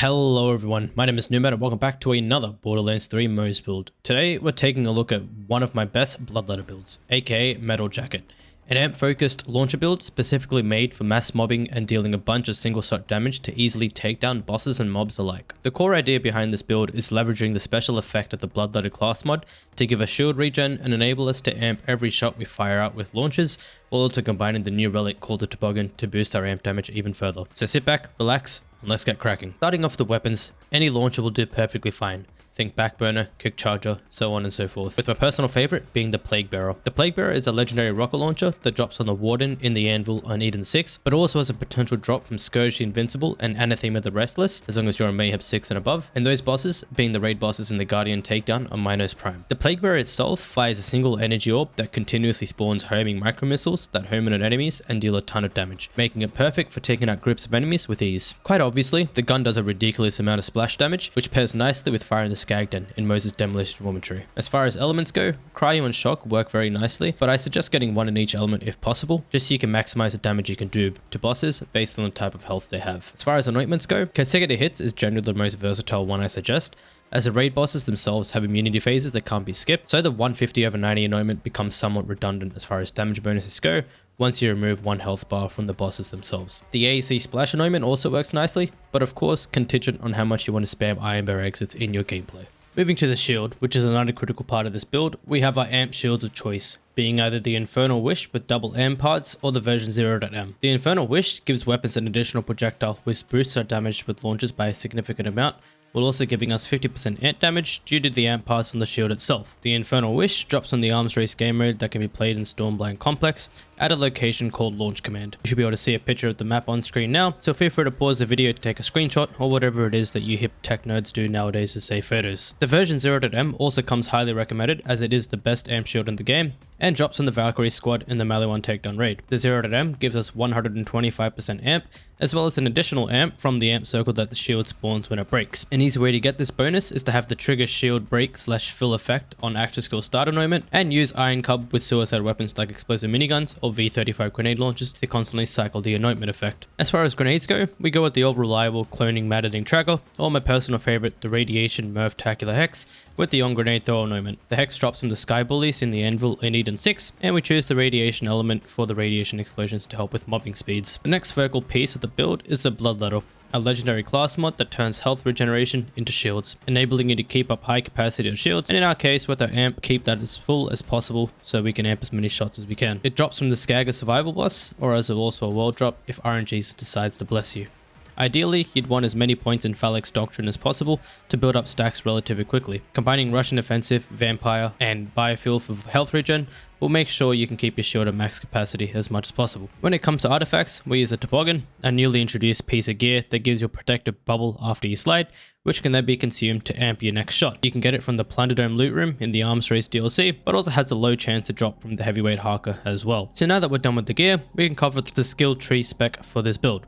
Hello everyone, my name is Nomad and welcome back to another Borderlands 3 Moze build. Today we're taking a look at one of my best Bloodletter builds, aka Metal Jacket. An amp-focused launcher build specifically made for mass mobbing and dealing a bunch of single-shot damage to easily take down bosses and mobs alike. The core idea behind this build is leveraging the special effect of the Bloodletter class mod to give us shield regen and enable us to amp every shot we fire out with launchers, while also combining the new relic called the Toboggan to boost our amp damage even further. So sit back, relax, and let's get cracking. Starting off with the weapons, any launcher will do perfectly fine. Think backburner, kick charger, so on and so forth, with my personal favorite being the Plague Bearer. The Plague Bearer is a legendary rocket launcher that drops on the Warden in the Anvil on Eden 6, but also has a potential drop from Scourge the Invincible and Anathema the Restless, as long as you're on Mayhem 6 and above, and those bosses being the raid bosses in the Guardian takedown on Minos Prime. The Plague Bearer itself fires a single energy orb that continuously spawns homing micro missiles that home in on enemies and deal a ton of damage, making it perfect for taking out groups of enemies with ease. Quite obviously, the gun does a ridiculous amount of splash damage, which pairs nicely with firing the Skagden in Moze's Demolition Womantree. As far as elements go, Cryo and Shock work very nicely, but I suggest getting one in each element if possible, just so you can maximize the damage you can do to bosses based on the type of health they have. As far as anointments go, consecutive hits is generally the most versatile one I suggest, as the raid bosses themselves have immunity phases that can't be skipped, so the 150/90 anointment becomes somewhat redundant as far as damage bonuses go, once you remove one health bar from the bosses themselves. The AEC Splash anointment also works nicely, but of course contingent on how much you want to spam Iron Bear exits in your gameplay. Moving to the shield, which is another critical part of this build, we have our amp shields of choice, being either the Infernal Wish with double amp parts or the version 0.m. The Infernal Wish gives weapons an additional projectile which boosts our damage with launchers by a significant amount, while also giving us 50% amp damage due to the amp parts on the shield itself. The Infernal Wish drops on the Arms Race game mode that can be played in Stormblind Complex at a location called Launch Command. You should be able to see a picture of the map on screen now, so feel free to pause the video to take a screenshot or whatever it is that you hip tech nerds do nowadays to save photos. The version 0.m also comes highly recommended as it is the best amp shield in the game and drops on the Valkyrie squad in the Melee 1 takedown raid. The 0.m gives us 125% amp, as well as an additional amp from the amp circle that the shield spawns when it breaks. An easy way to get this bonus is to have the trigger shield break / fill effect on Action Skill Start anointment and use Iron Cub with suicide weapons like explosive miniguns or V35 grenade launchers to constantly cycle the anointment effect. As far as grenades go, we go with the old reliable cloning maddening tracker, or my personal favorite, the Radiation Murph-tacular Hex with the on grenade throw anointment. The Hex drops from the Sky Bullies in the Anvil in Eden 6, and we choose the radiation element for the radiation explosions to help with mobbing speeds. The next focal piece of the build is the Bloodletter, a legendary class mod that turns health regeneration into shields, enabling you to keep up high capacity of shields, and in our case with our amp, keep that as full as possible so we can amp as many shots as we can. It drops from the Skagga survival boss, or as also a world drop if RNG decides to bless you. Ideally, you'd want as many points in Phalanx Doctrine as possible to build up stacks relatively quickly. Combining Russian Offensive, Vampire, and Biofuel for health regen will make sure you can keep your shield at max capacity as much as possible. When it comes to artifacts, we use a Toboggan, a newly introduced piece of gear that gives you a protective bubble after you slide, which can then be consumed to amp your next shot. You can get it from the Plunderdome loot room in the Arms Race DLC, but also has a low chance to drop from the Heavyweight Harker as well. So now that we're done with the gear, we can cover the skill tree spec for this build.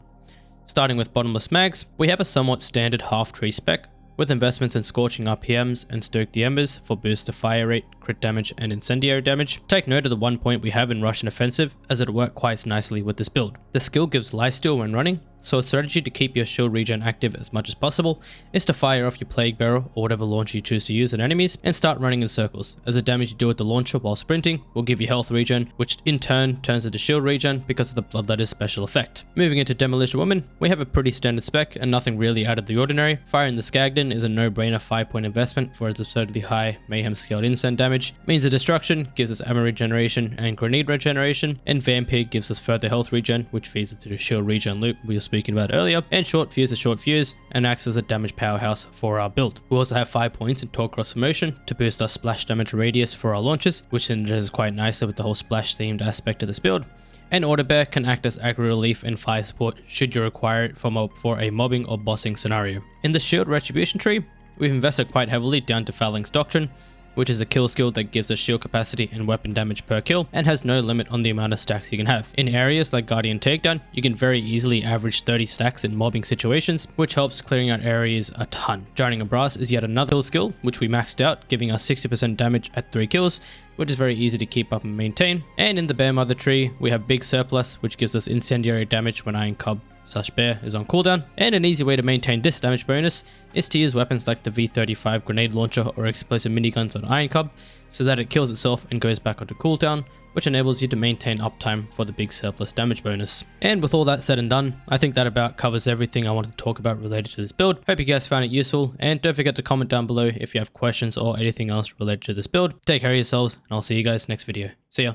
Starting with bottomless mags, we have a somewhat standard half tree spec, with investments in Scorching RPMs and Stoke the Embers for boost to fire rate, crit damage, and incendiary damage. Take note of the 1 point we have in Russian Offensive, as it'll work quite nicely with this build. The skill gives lifesteal when running, so a strategy to keep your shield regen active as much as possible is to fire off your Plague Bearer or whatever launcher you choose to use on enemies and start running in circles, as the damage you do with the launcher while sprinting will give you health regen, which in turn turns into shield regen because of the Bloodletter's special effect. Moving into Demolition Woman, we have a pretty standard spec and nothing really out of the ordinary. Firing the Skagden is a no-brainer 5-point investment for its absurdly high Mayhem scaled incend damage, means the Destruction gives us ammo regeneration and grenade regeneration, and Vampire gives us further health regen, which feeds into the shield regen loop we were speaking about earlier, and Short Fuse is Short Fuse and acts as a damage powerhouse for our build. We also have 5 points in Torque Cross Motion to boost our splash damage radius for our launches, which synergizes quite nicely with the whole splash themed aspect of this build. And Order Bear can act as aggro relief and fire support should you require it for a mobbing or bossing scenario. In the shield retribution tree, we've invested quite heavily down to Phalanx Doctrine, which is a kill skill that gives us shield capacity and weapon damage per kill and has no limit on the amount of stacks you can have. In areas like Guardian Takedown, you can very easily average 30 stacks in mobbing situations, which helps clearing out areas a ton. Jarring a Brass is yet another kill skill, which we maxed out, giving us 60% damage at 3 kills, which is very easy to keep up and maintain. And in the Bear Mother tree, we have Big Surplus, which gives us incendiary damage when Iron Cub /bear is on cooldown, and an easy way to maintain this damage bonus is to use weapons like the V35 grenade launcher or explosive miniguns on Iron Cub so that it kills itself and goes back onto cooldown, which enables you to maintain uptime for the big surplus damage bonus. And with all that said and done, I think that about covers everything I wanted to talk about related to this build. Hope you guys found it useful, and don't forget to comment down below if you have questions or anything else related to this build. Take care of yourselves, and I'll see you guys next video. See ya.